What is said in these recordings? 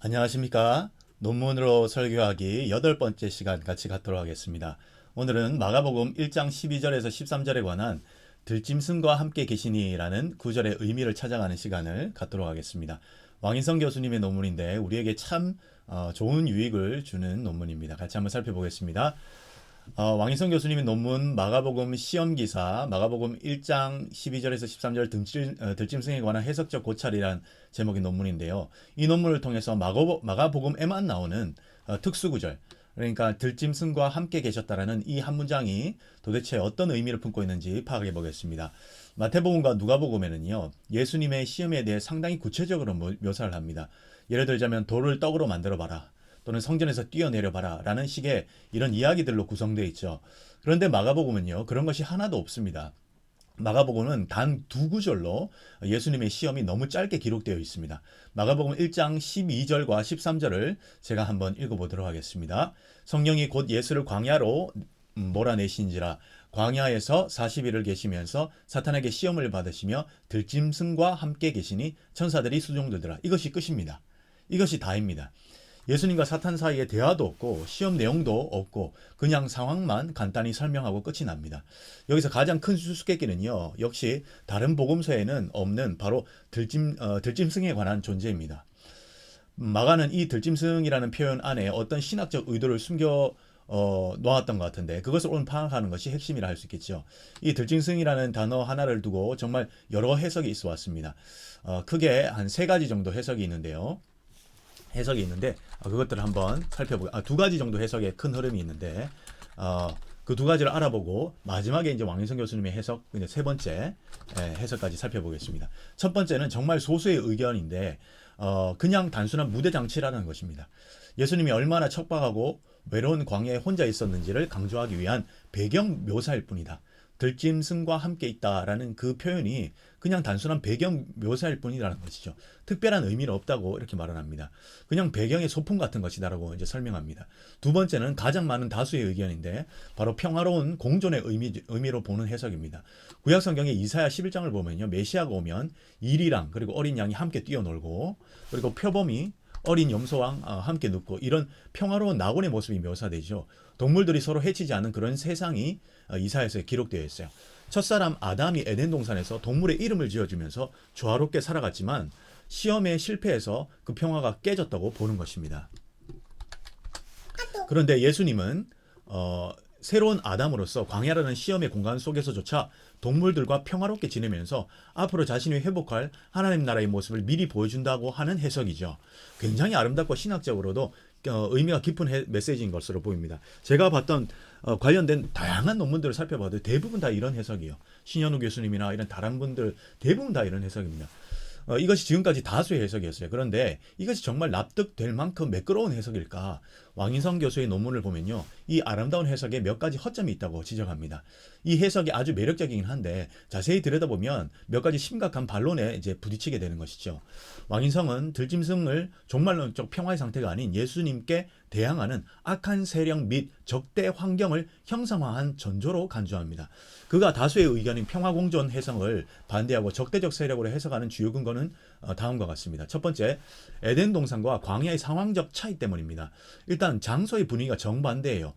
안녕하십니까? 논문으로 설교하기 8번째 시간 같이 갖도록 하겠습니다. 오늘은 마가복음 1장 12절에서 13절에 관한 들짐승과 함께 계시니라는 구절의 의미를 찾아가는 시간을 갖도록 하겠습니다. 왕인성 교수님의 논문인데 우리에게 참 좋은 유익을 주는 논문입니다. 같이 한번 살펴보겠습니다. 왕희성 교수님의 논문 마가복음 시험기사 마가복음 1장 12절에서 13절 들짐승에 관한 해석적 고찰이란 제목의 논문인데요. 이 논문을 통해서 마가복음에만 나오는 특수구절, 그러니까 들짐승과 함께 계셨다라는 이 한 문장이 도대체 어떤 의미를 품고 있는지 파악해 보겠습니다. 마태복음과 누가복음에는요, 예수님의 시험에 대해 상당히 구체적으로 묘사를 합니다. 예를 들자면 돌을 떡으로 만들어 봐라, 또는 성전에서 뛰어내려 봐라 라는 식의 이런 이야기들로 구성되어 있죠. 그런데 마가복음은요, 그런 것이 하나도 없습니다. 마가복음은 단 두 구절로 예수님의 시험이 너무 짧게 기록되어 있습니다. 마가복음 1장 12절과 13절을 제가 한번 읽어보도록 하겠습니다. 성령이 곧 예수를 광야로 몰아내신지라 광야에서 40일을 계시면서 사탄에게 시험을 받으시며 들짐승과 함께 계시니 천사들이 수종들더라. 이것이 끝입니다. 이것이 다입니다. 예수님과 사탄 사이에 대화도 없고 시험 내용도 없고 그냥 상황만 간단히 설명하고 끝이 납니다. 여기서 가장 큰 수수께끼는요, 역시 다른 복음서에는 없는 바로 들짐승에 관한 존재입니다. 마가는 이 들짐승이라는 표현 안에 어떤 신학적 의도를 숨겨 놓았던 것 같은데 그것을 오늘 파악하는 것이 핵심이라 할 수 있겠죠. 이 들짐승이라는 단어 하나를 두고 정말 여러 해석이 있어 왔습니다. 크게 한 세 가지 정도 해석이 있는데 그것들을 한번 살펴보고 두 가지 정도 해석의 큰 흐름이 있는데 그 두 가지를 알아보고 마지막에 이제 왕인성 교수님의 해석 이제 세 번째 해석까지 살펴보겠습니다. 첫 번째는 정말 소수의 의견인데 그냥 단순한 무대 장치라는 것입니다. 예수님이 얼마나 척박하고 외로운 광야에 혼자 있었는지를 강조하기 위한 배경 묘사일 뿐이다. 들짐승과 함께 있다라는 그 표현이 그냥 단순한 배경 묘사일 뿐이라는 것이죠. 특별한 의미는 없다고 이렇게 말을 합니다. 그냥 배경의 소품 같은 것이다라고 이제 설명합니다. 두 번째는 가장 많은 다수의 의견인데 바로 평화로운 공존의 의미로 보는 해석입니다. 구약 성경의 이사야 11장을 보면요, 메시아가 오면 일이랑 그리고 어린 양이 함께 뛰어놀고 그리고 표범이 어린 염소와 함께 눕고 이런 평화로운 낙원의 모습이 묘사되죠. 동물들이 서로 해치지 않는 그런 세상이 이사야서에 기록되어 있어요. 첫사람 아담이 에덴 동산에서 동물의 이름을 지어주면서 조화롭게 살아갔지만 시험에 실패해서 그 평화가 깨졌다고 보는 것입니다. 그런데 예수님은 새로운 아담으로서 광야라는 시험의 공간 속에서조차 동물들과 평화롭게 지내면서 앞으로 자신이 회복할 하나님 나라의 모습을 미리 보여준다고 하는 해석이죠. 굉장히 아름답고 신학적으로도 의미가 깊은 메시지인 것으로 보입니다. 제가 봤던 관련된 다양한 논문들을 살펴봐도 대부분 다 이런 해석이에요. 신현우 교수님이나 이런 다른 분들 대부분 다 이런 해석입니다. 이것이 지금까지 다수의 해석이었어요. 그런데 이것이 정말 납득될 만큼 매끄러운 해석일까? 왕인성 교수의 논문을 보면요, 이 아름다운 해석에 몇 가지 허점이 있다고 지적합니다. 이 해석이 아주 매력적이긴 한데 자세히 들여다보면 몇 가지 심각한 반론에 이제 부딪히게 되는 것이죠. 왕인성은 들짐승을 종말론적 평화의 상태가 아닌 예수님께 대항하는 악한 세력 및 적대 환경을 형상화한 전조로 간주합니다. 그가 다수의 의견인 평화공존 해석을 반대하고 적대적 세력으로 해석하는 주요 근거는 다음과 같습니다. 첫 번째, 에덴 동산과 광야의 상황적 차이 때문입니다. 일단 장소의 분위기가 정반대예요.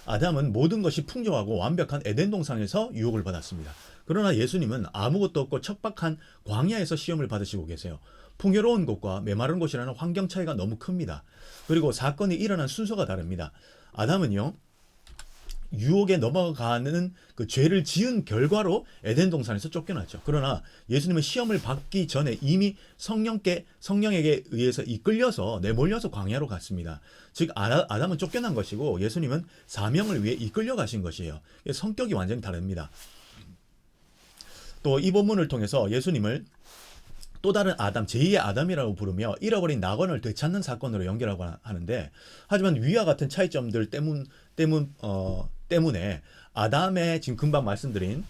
아담은 모든 것이 풍요하고 완벽한 에덴 동산에서 유혹을 받았습니다. 그러나 예수님은 아무것도 없고 척박한 광야에서 시험을 받으시고 계세요. 풍요로운 곳과 메마른 곳이라는 환경 차이가 너무 큽니다. 그리고 사건이 일어난 순서가 다릅니다. 아담은요, 유혹에 넘어가는 그 죄를 지은 결과로 에덴 동산에서 쫓겨났죠. 그러나 예수님은 시험을 받기 전에 이미 성령에게 의해서 이끌려서 내몰려서 광야로 갔습니다. 즉 아담은 쫓겨난 것이고 예수님은 사명을 위해 이끌려 가신 것이에요. 성격이 완전히 다릅니다. 또 이 본문을 통해서 예수님을 또 다른 아담, 제2의 아담이라고 부르며 잃어버린 낙원을 되찾는 사건으로 연결하고 하는데, 하지만 위와 같은 차이점들 때문에 아담의 지금 금방 말씀드린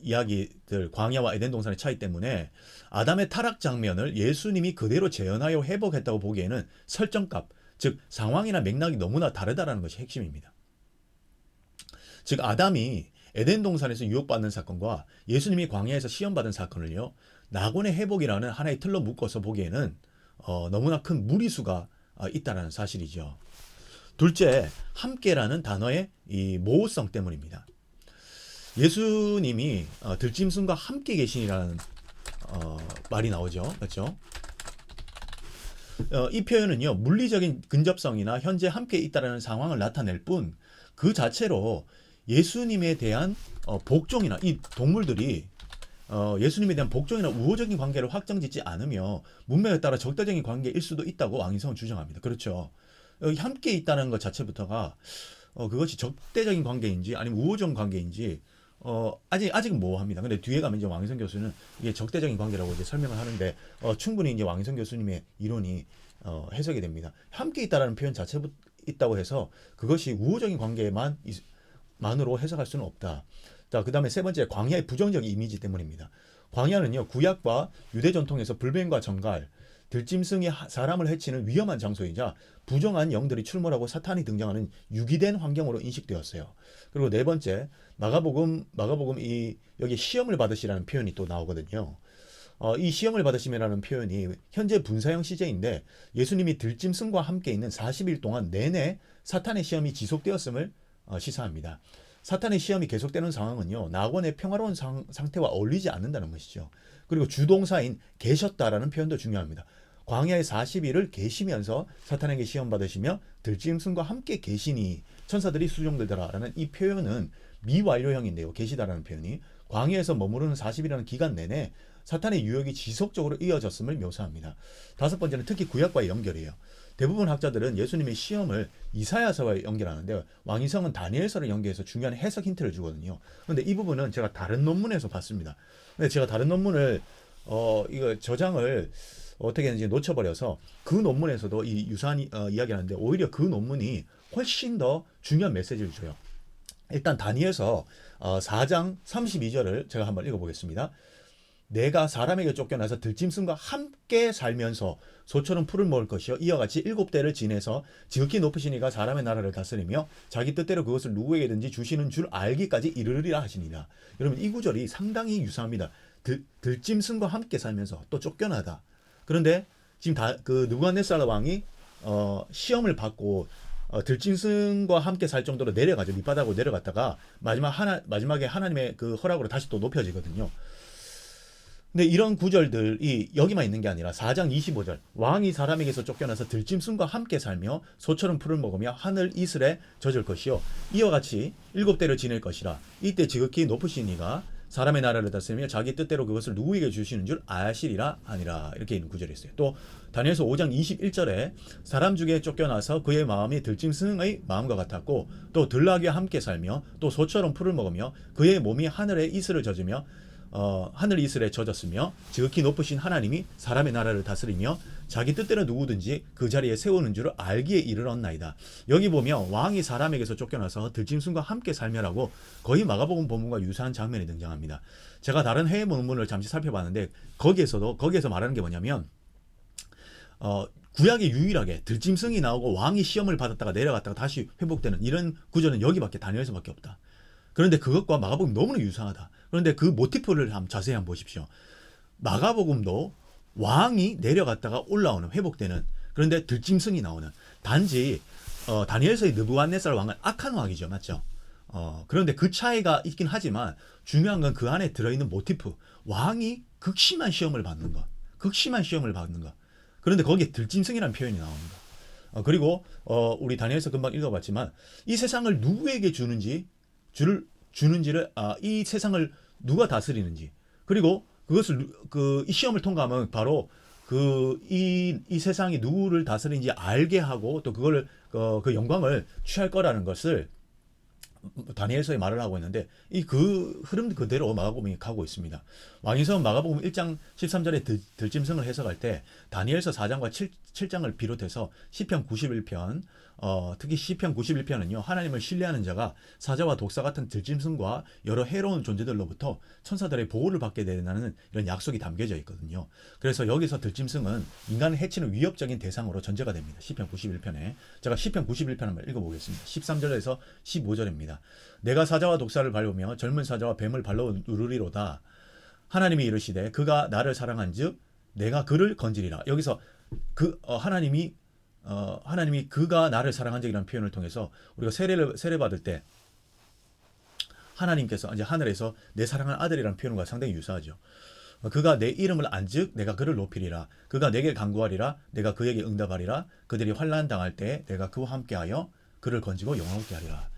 이야기들, 광야와 에덴 동산의 차이 때문에 아담의 타락 장면을 예수님이 그대로 재현하여 회복했다고 보기에는 설정값, 즉 상황이나 맥락이 너무나 다르다라는 것이 핵심입니다. 즉 아담이 에덴 동산에서 유혹받는 사건과 예수님이 광야에서 시험받은 사건을요, 낙원의 회복이라는 하나의 틀로 묶어서 보기에는 너무나 큰 무리수가 있다는 사실이죠. 둘째, 함께라는 단어의 이 모호성 때문입니다. 예수님이 들짐승과 함께 계시니라는 말이 나오죠. 그렇죠? 이 표현은요, 물리적인 근접성이나 현재 함께 있다라는 상황을 나타낼 뿐, 그 자체로 예수님에 대한 복종이나 이 동물들이 예수님에 대한 복종이나 우호적인 관계를 확정짓지 않으며 문명에 따라 적대적인 관계일 수도 있다고 왕위성은 주장합니다. 그렇죠. 함께 있다는 것 자체부터가 그것이 적대적인 관계인지 아니면 우호적 관계인지 아직은 모호합니다. 근데 뒤에 가면 이제 왕희성 교수는 이게 적대적인 관계라고 이제 설명을 하는데 충분히 이제 왕희성 교수님의 이론이 해석이 됩니다. 함께 있다라는 표현 자체부터 있다고 해서 그것이 우호적인 관계만으로 해석할 수는 없다. 자, 그다음에 세 번째, 광야의 부정적 이미지 때문입니다. 광야는요, 구약과 유대 전통에서 불뱀과 정갈, 들짐승이 사람을 해치는 위험한 장소이자 부정한 영들이 출몰하고 사탄이 등장하는 유기된 환경으로 인식되었어요. 그리고 네 번째, 마가복음 여기 시험을 받으시라는 표현이 또 나오거든요. 이 시험을 받으심이라는 표현이 현재 분사형 시제인데 예수님이 들짐승과 함께 있는 40일 동안 내내 사탄의 시험이 지속되었음을 시사합니다. 사탄의 시험이 계속되는 상황은요, 낙원의 평화로운 상태와 어울리지 않는다는 것이죠. 그리고 주동사인 계셨다라는 표현도 중요합니다. 광야의 40일을 계시면서 사탄에게 시험 받으시며 들짐승과 함께 계시니 천사들이 수종들더라라는 이 표현은 미완료형인데요. 계시다라는 표현이 광야에서 머무르는 40일이라는 기간 내내 사탄의 유혹이 지속적으로 이어졌음을 묘사합니다. 다섯 번째는 특히 구약과의 연결이에요. 대부분 학자들은 예수님의 시험을 이사야서와 연결하는데 왕이성은 다니엘서를 연결해서 중요한 해석 힌트를 주거든요. 그런데 이 부분은 제가 다른 논문에서 봤습니다. 근데 제가 다른 논문을 이거 저장을 어떻게 했는지 놓쳐버려서 그 논문에서도 이 유사한 이야기를 하는데 오히려 그 논문이 훨씬 더 중요한 메시지를 줘요. 일단 다니엘서 4장 32절을 제가 한번 읽어보겠습니다. 내가 사람에게 쫓겨나서 들짐승과 함께 살면서 소처럼 풀을 먹을 것이요 이와 같이 7대를 지내서 지극히 높으신 이가 사람의 나라를 다스리며 자기 뜻대로 그것을 누구에게든지 주시는 줄 알기까지 이르리라 하시니라. 여러분 이 구절이 상당히 유사합니다. 들짐승과 함께 살면서 또 쫓겨나다. 그런데 지금 그 느부갓네살 왕이 시험을 받고 들짐승과 함께 살 정도로 내려가죠. 밑바닥으로 내려갔다가 마지막에 하나님의 그 허락으로 다시 또 높여지거든요. 근데 이런 구절들이 여기만 있는 게 아니라 4장 25절 왕이 사람에게서 쫓겨나서 들짐승과 함께 살며 소처럼 풀을 먹으며 하늘 이슬에 젖을 것이요 이와 같이 7대를 지낼 것이라. 이때 지극히 높으신 이가 사람의 나라를 다스리며 자기 뜻대로 그것을 누구에게 주시는 줄 아시리라 하니라. 이렇게 있는 구절이 있어요. 또 다니엘서 5장 21절에 사람 중에 쫓겨나서 그의 마음이 들짐승의 마음과 같았고 또 들나귀와 함께 살며 또 소처럼 풀을 먹으며 그의 몸이 하늘의 이슬을 젖으며 하늘 이슬에 젖었으며 지극히 높으신 하나님이 사람의 나라를 다스리며 자기 뜻대로 누구든지 그 자리에 세우는 줄을 알기에 이르렀나이다. 여기 보면 왕이 사람에게서 쫓겨나서 들짐승과 함께 살며라고 거의 마가복음 본문과 유사한 장면이 등장합니다. 제가 다른 해외 본문을 잠시 살펴봤는데 거기에서 말하는 게 뭐냐면 구약에 유일하게 들짐승이 나오고 왕이 시험을 받았다가 내려갔다가 다시 회복되는 이런 구절은 여기밖에 다니엘서밖에 없다. 그런데 그것과 마가복음이 너무나 유사하다. 그런데 그 모티프를 자세히 한번 보십시오. 마가복음도 왕이 내려갔다가 올라오는 회복되는 그런데 들짐승이 나오는 단지 다니엘서의 느부갓네살 왕은 악한 왕이죠. 맞죠? 그런데 그 차이가 있긴 하지만 중요한 건 그 안에 들어있는 모티프 왕이 극심한 시험을 받는 것 그런데 거기에 들짐승이라는 표현이 나옵니다. 그리고 우리 다니엘서 금방 읽어봤지만 이 세상을 누구에게 주는지를 이 세상을 누가 다스리는지 그리고 그것을 이 시험을 통과하면 바로 이 세상이 누구를 다스리는지 알게 하고 또 그걸 그 영광을 취할 거라는 것을 다니엘서에 말을 하고 있는데 그 흐름 그대로 마가복음이 가고 있습니다. 왕이성 마가복음 1장 13절에 들짐승을 해석할 때 다니엘서 4장과 7장을 비롯해서 시편 91편 특히 시편 91편은요 하나님을 신뢰하는 자가 사자와 독사 같은 들짐승과 여러 해로운 존재들로부터 천사들의 보호를 받게 된다는 이런 약속이 담겨져 있거든요. 그래서 여기서 들짐승은 인간을 해치는 위협적인 대상으로 전제가 됩니다. 시편 91편에 제가 시편 91편 한번 읽어보겠습니다. 13절에서 15절입니다. 내가 사자와 독사를 밟으며 젊은 사자와 뱀을 발로 누르리로다. 하나님이 이르시되 그가 나를 사랑한즉 내가 그를 건지리라. 여기서 하나님이 그가 나를 사랑한즉이라는 표현을 통해서 우리가 세례 받을 때 하나님께서 이제 하늘에서 내 사랑하는 아들이라는 표현과 상당히 유사하죠. 그가 내 이름을 안즉 내가 그를 높이리라. 그가 내게 간구하리라. 내가 그에게 응답하리라. 그들이 환난 당할 때 내가 그와 함께하여 그를 건지고 영화롭게 하리라.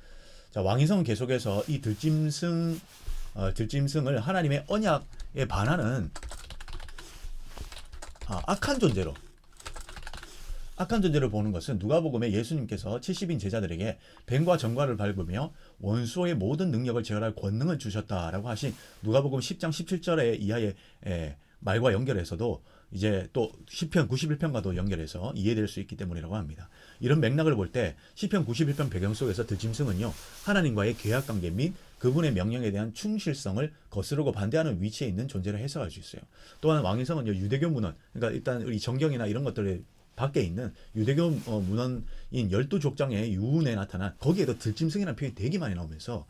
자, 왕이성은 계속해서 이 들짐승을 하나님의 언약에 반하는 악한 존재로 보는 것은 누가복음에 예수님께서 70인 제자들에게 뱀과 정과를 밟으며 원수의 모든 능력을 제어할 권능을 주셨다라고 하신 누가복음 10장 17절의 이하의 말과 연결해서도 이제 또 시편 91편과도 연결해서 이해될 수 있기 때문이라고 합니다. 이런 맥락을 볼 때 시편 91편 배경 속에서 들짐승은요, 하나님과의 계약 관계 및 그분의 명령에 대한 충실성을 거스르고 반대하는 위치에 있는 존재를 해석할 수 있어요. 또한 왕위성은요, 유대교 문헌, 그러니까 일단 우리 정경이나 이런 것들을 밖에 있는 유대교 문헌인 12족장의 유운에 나타난, 거기에도 들짐승이라는 표현이 되게 많이 나오면서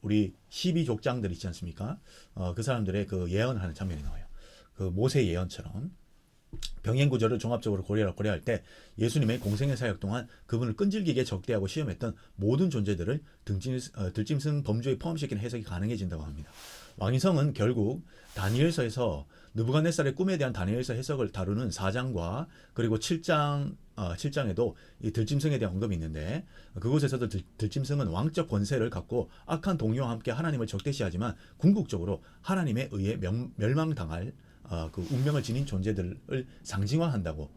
우리 12족장들 있지 않습니까? 그 사람들의 그 예언을 하는 장면이 나와요. 그 모세 예언처럼 병행 구조를 종합적으로 고려할 때 예수님의 공생의 사역 동안 그분을 끈질기게 적대하고 시험했던 모든 존재들을 들짐승 범주에 포함시키는 해석이 가능해진다고 합니다. 왕위성은 결국 다니엘서에서 느부갓네살의 꿈에 대한 다니엘서 해석을 다루는 4장과 그리고 7장에도 이 들짐승에 대한 언급이 있는데, 그곳에서도 들짐승은 왕적 권세를 갖고 악한 동료와 함께 하나님을 적대시하지만 궁극적으로 하나님에 의해 멸망당할 그 운명을 지닌 존재들을 상징화한다고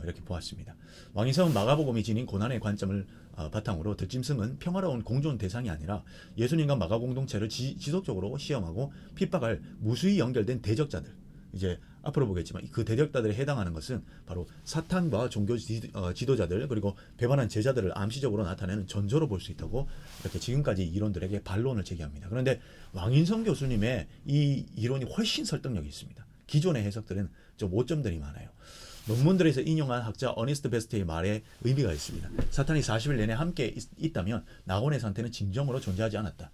이렇게 보았습니다. 왕위성은 마가복음이 지닌 고난의 관점을 바탕으로 들짐승은 평화로운 공존 대상이 아니라 예수님과 마가 공동체를 지속적으로 시험하고 핍박할 무수히 연결된 대적자들, 이제 앞으로 보겠지만 그 대적자들에 해당하는 것은 바로 사탄과 종교 지도자들 그리고 배반한 제자들을 암시적으로 나타내는 전조로 볼 수 있다고 이렇게 지금까지 이론들에게 반론을 제기합니다. 그런데 왕인성 교수님의 이 이론이 훨씬 설득력이 있습니다. 기존의 해석들은 좀 오점들이 많아요. 논문들에서 인용한 학자 어니스트 베스트의 말에 의미가 있습니다. 사탄이 40일 내내 함께 있다면 낙원의 상태는 진정으로 존재하지 않았다.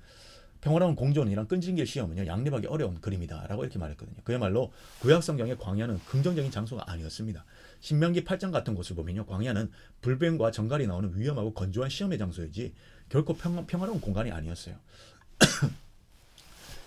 평화로운 공존이란 끈질긴 시험은요, 양립하기 어려운 그림이다 라고 이렇게 말했거든요. 그야말로 구약 성경의 광야는 긍정적인 장소가 아니었습니다. 신명기 8장 같은 곳을 보면요, 광야는 불뱀과 정갈이 나오는 위험하고 건조한 시험의 장소이지 결코 평화로운 공간이 아니었어요.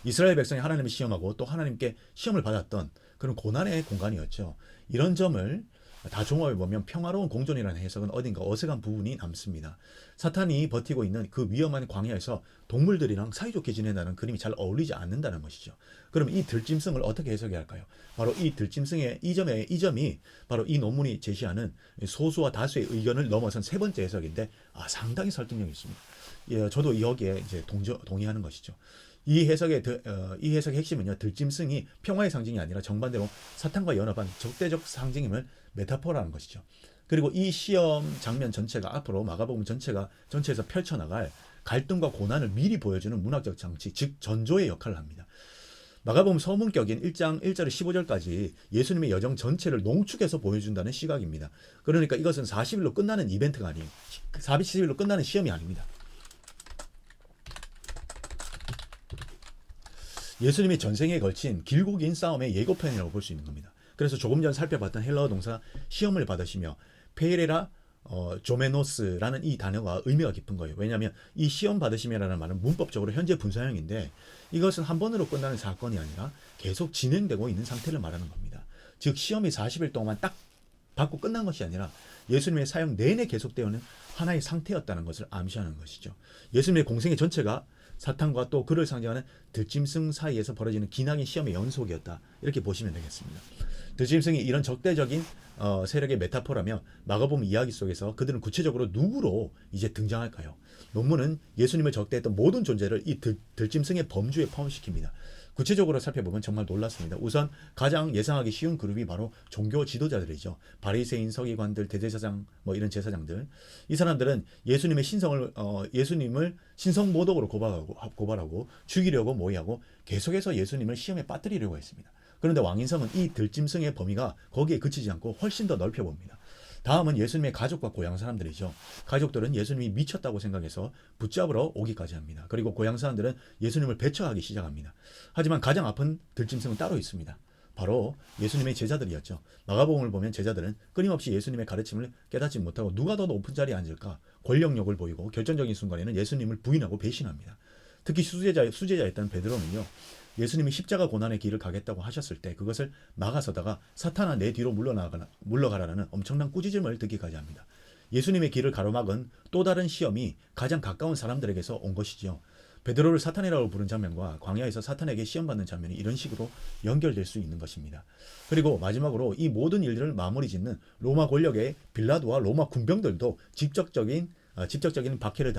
이스라엘 백성이 하나님을 시험하고 또 하나님께 시험을 받았던 그런 고난의 공간이었죠. 이런 점을 다 종합해 보면 평화로운 공존이라는 해석은 어딘가 어색한 부분이 남습니다. 사탄이 버티고 있는 그 위험한 광야에서 동물들이랑 사이좋게 지낸다는 그림이 잘 어울리지 않는다는 것이죠. 그럼 이 들짐승을 어떻게 해석해야 할까요? 바로 이 들짐승의 이 점이 바로 이 논문이 제시하는 소수와 다수의 의견을 넘어선 세 번째 해석인데, 상당히 설득력이 있습니다. 예, 저도 여기에 이제 동의하는 것이죠. 이 해석의 핵심은요, 들짐승이 평화의 상징이 아니라 정반대로 사탄과 연합한 적대적 상징임을 메타포라는 것이죠. 그리고 이 시험 장면 전체가 앞으로 마가복음 전체에서 펼쳐나갈 갈등과 고난을 미리 보여주는 문학적 장치, 즉 전조의 역할을 합니다. 마가복음 서문격인 1장 1절에 15절까지 예수님의 여정 전체를 농축해서 보여준다는 시각입니다. 그러니까 이것은 40일로 끝나는 이벤트가 아니에요. 40일로 끝나는 시험이 아닙니다. 예수님이 전생에 걸친 길고 긴 싸움의 예고편이라고 볼 수 있는 겁니다. 그래서 조금 전 살펴봤던 헬라어 동사 시험을 받으시며 페이레라 조메노스라는 이 단어가 의미가 깊은 거예요. 왜냐하면 이 시험 받으시며라는 말은 문법적으로 현재 분사형인데, 이것은 한 번으로 끝나는 사건이 아니라 계속 진행되고 있는 상태를 말하는 겁니다. 즉 시험이 40일 동안 딱 받고 끝난 것이 아니라 예수님의 사역 내내 계속되어오는 하나의 상태였다는 것을 암시하는 것이죠. 예수님의 공생의 전체가 사탄과 또 그를 상징하는 들짐승 사이에서 벌어지는 기나긴 시험의 연속이었다, 이렇게 보시면 되겠습니다. 들짐승이 이런 적대적인 세력의 메타포라며 마가복음 이야기 속에서 그들은 구체적으로 누구로 이제 등장할까요? 논문은 예수님을 적대했던 모든 존재를 이 들짐승의 범주에 포함시킵니다. 구체적으로 살펴보면 정말 놀랐습니다. 우선 가장 예상하기 쉬운 그룹이 바로 종교 지도자들이죠. 바리새인, 서기관들, 대제사장, 이런 제사장들. 이 사람들은 예수님의 예수님을 신성 모독으로 고발하고 죽이려고 모의하고 계속해서 예수님을 시험에 빠뜨리려고 했습니다. 그런데 왕인성은 이 들짐승의 범위가 거기에 그치지 않고 훨씬 더 넓혀봅니다. 다음은 예수님의 가족과 고향 사람들이죠. 가족들은 예수님이 미쳤다고 생각해서 붙잡으러 오기까지 합니다. 그리고 고향 사람들은 예수님을 배척하기 시작합니다. 하지만 가장 아픈 들짐승은 따로 있습니다. 바로 예수님의 제자들이었죠. 마가복음을 보면 제자들은 끊임없이 예수님의 가르침을 깨닫지 못하고 누가 더 높은 자리에 앉을까 권력욕을 보이고 결정적인 순간에는 예수님을 부인하고 배신합니다. 특히 수제자였던 베드로는요. 예수님이 십자가 고난의 길을 가겠다고 하셨을 때 그것을 막아서다가 사탄아 내 뒤로 물러가라는 엄청난 꾸짖음을 듣기까지 합니다. 예수님의 길을 가로막은 또 다른 시험이 가장 가까운 사람들에게서 온 것이지요. 베드로를 사탄이라고 부른 장면과 광야에서 사탄에게 시험받는 장면이 이런 식으로 연결될 수 있는 것입니다. 그리고 마지막으로 이 모든 일들을 마무리 짓는 로마 권력의 빌라도와 로마 군병들도 직접적인 박해를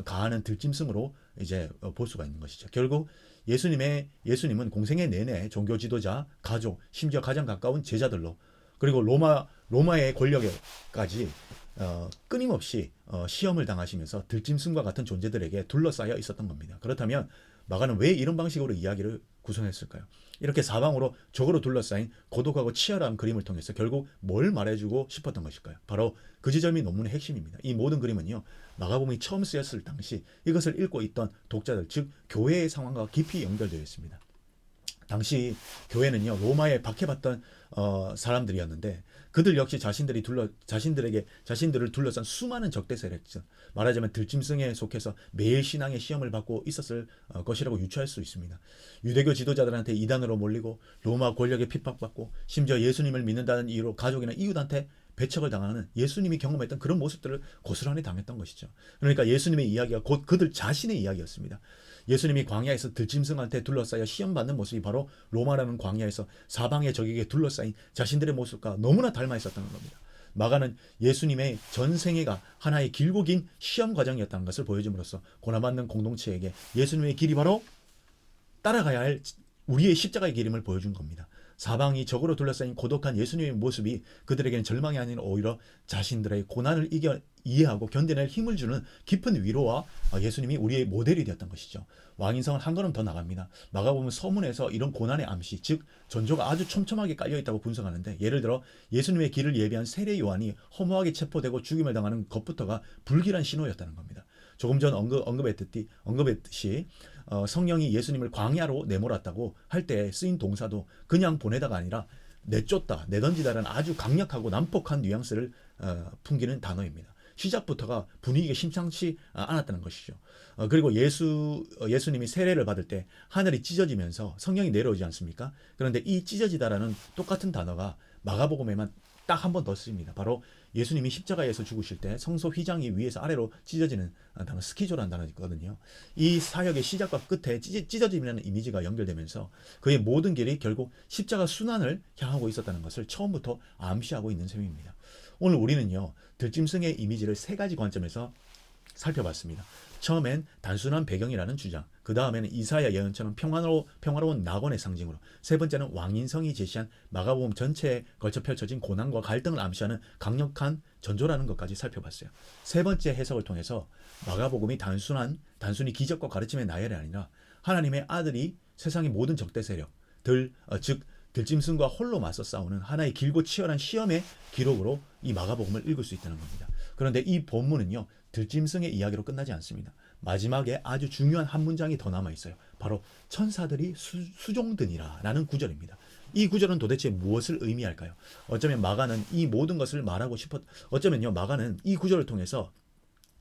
가하는 들짐승으로 이제 볼 수가 있는 것이죠. 결국 예수님은 공생애 내내 종교 지도자, 가족, 심지어 가장 가까운 제자들로 그리고 로마의 권력에까지 끊임없이 시험을 당하시면서 들짐승과 같은 존재들에게 둘러싸여 있었던 겁니다. 그렇다면 마가는 왜 이런 방식으로 이야기를 구성했을까요? 이렇게 사방으로 적으로 둘러싸인 고독하고 치열한 그림을 통해서 결국 뭘 말해주고 싶었던 것일까요? 바로 그 지점이 논문의 핵심입니다. 이 모든 그림은요. 마가복음이 처음 쓰였을 당시 이것을 읽고 있던 독자들, 즉 교회의 상황과 깊이 연결되어 있습니다. 당시 교회는요 로마에 박해받던 사람들이었는데 그들 역시 자신들을 둘러싼 수많은 적대 세력들, 말하자면 들짐승에 속해서 매일 신앙의 시험을 받고 있었을 것이라고 유추할 수 있습니다. 유대교 지도자들한테 이단으로 몰리고 로마 권력에 핍박받고 심지어 예수님을 믿는다는 이유로 가족이나 이웃한테 배척을 당하는 예수님이 경험했던 그런 모습들을 고스란히 당했던 것이죠. 그러니까 예수님의 이야기가 곧 그들 자신의 이야기였습니다. 예수님이 광야에서 들짐승한테 둘러싸여 시험받는 모습이 바로 로마라는 광야에서 사방의 적에게 둘러싸인 자신들의 모습과 너무나 닮아 있었다는 겁니다. 마가는 예수님의 전생애가 하나의 길고 긴 시험 과정이었다는 것을 보여줌으로써 고난받는 공동체에게 예수님의 길이 바로 따라가야 할 우리의 십자가의 길임을 보여준 겁니다. 사방이 적으로 둘러싸인 고독한 예수님의 모습이 그들에게는 절망이 아닌 오히려 자신들의 고난을 이해하고 견뎌낼 힘을 주는 깊은 위로와 예수님이 우리의 모델이 되었던 것이죠. 왕인성은 한 걸음 더 나갑니다. 마가복음 서문에서 이런 고난의 암시, 즉 전조가 아주 촘촘하게 깔려있다고 분석하는데 예를 들어 예수님의 길을 예비한 세례 요한이 허무하게 체포되고 죽임을 당하는 것부터가 불길한 신호였다는 겁니다. 조금 전 언급했듯이 성령이 예수님을 광야로 내몰았다고 할 때 쓰인 동사도 그냥 보내다가 아니라 내쫓다, 내던지다라는 아주 강력하고 난폭한 뉘앙스를 풍기는 단어입니다. 시작부터가 분위기가 심상치 않았다는 것이죠. 그리고 예수님이 세례를 받을 때 하늘이 찢어지면서 성령이 내려오지 않습니까? 그런데 이 찢어지다라는 똑같은 단어가 마가복음에만 딱 한 번 더 쓰입니다. 바로 예수님이 십자가에서 죽으실 때 성소 휘장이 위에서 아래로 찢어지는 단어 스키조라는 단어거든요. 이 사역의 시작과 끝에 찢어짐이라는 이미지가 연결되면서 그의 모든 길이 결국 십자가 순환을 향하고 있었다는 것을 처음부터 암시하고 있는 셈입니다. 오늘 우리는요 들짐승의 이미지를 세 가지 관점에서 살펴봤습니다. 처음엔 단순한 배경이라는 주장, 그 다음에는 이사야 예언처럼 평화로운 낙원의 상징으로, 세 번째는 왕인성이 제시한 마가복음 전체에 걸쳐 펼쳐진 고난과 갈등을 암시하는 강력한 전조라는 것까지 살펴봤어요. 세 번째 해석을 통해서 마가복음이 단순히 기적과 가르침의 나열이 아니라 하나님의 아들이 세상의 모든 적대 세력들, 즉 들짐승과 홀로 맞서 싸우는 하나의 길고 치열한 시험의 기록으로 이 마가복음을 읽을 수 있다는 겁니다. 그런데 이 본문은요 들짐승의 이야기로 끝나지 않습니다. 마지막에 아주 중요한 한 문장이 더 남아 있어요. 바로 천사들이 수종드니라 라는 구절입니다. 이 구절은 도대체 무엇을 의미할까요? 어쩌면 마가는 이 모든 것을 어쩌면요 마가는 이 구절을 통해서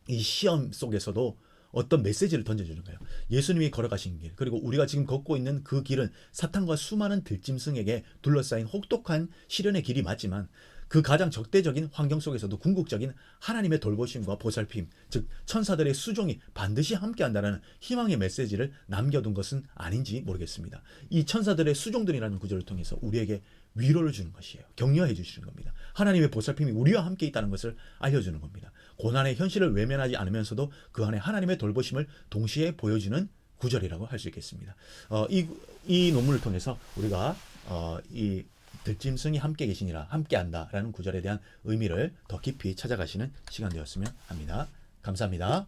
이 시험 속에서도 어떤 메시지를 던져주는 거예요. 예수님이 걸어가신 길, 그리고 우리가 지금 걷고 있는 그 길은 사탄과 수많은 들짐승에게 둘러싸인 혹독한 시련의 길이 맞지만 그 가장 적대적인 환경 속에서도 궁극적인 하나님의 돌보심과 보살핌, 즉 천사들의 수종이 반드시 함께한다는 희망의 메시지를 남겨둔 것은 아닌지 모르겠습니다. 이 천사들의 수종들이라는 구절을 통해서 우리에게 위로를 주는 것이에요. 격려해 주시는 겁니다. 하나님의 보살핌이 우리와 함께 있다는 것을 알려주는 겁니다. 고난의 현실을 외면하지 않으면서도 그 안에 하나님의 돌보심을 동시에 보여주는 구절이라고 할 수 있겠습니다. 이 논문을 통해서 우리가 이 들짐승이 함께 계시니라, 함께한다라는 구절에 대한 의미를 더 깊이 찾아가시는 시간 되었으면 합니다. 감사합니다.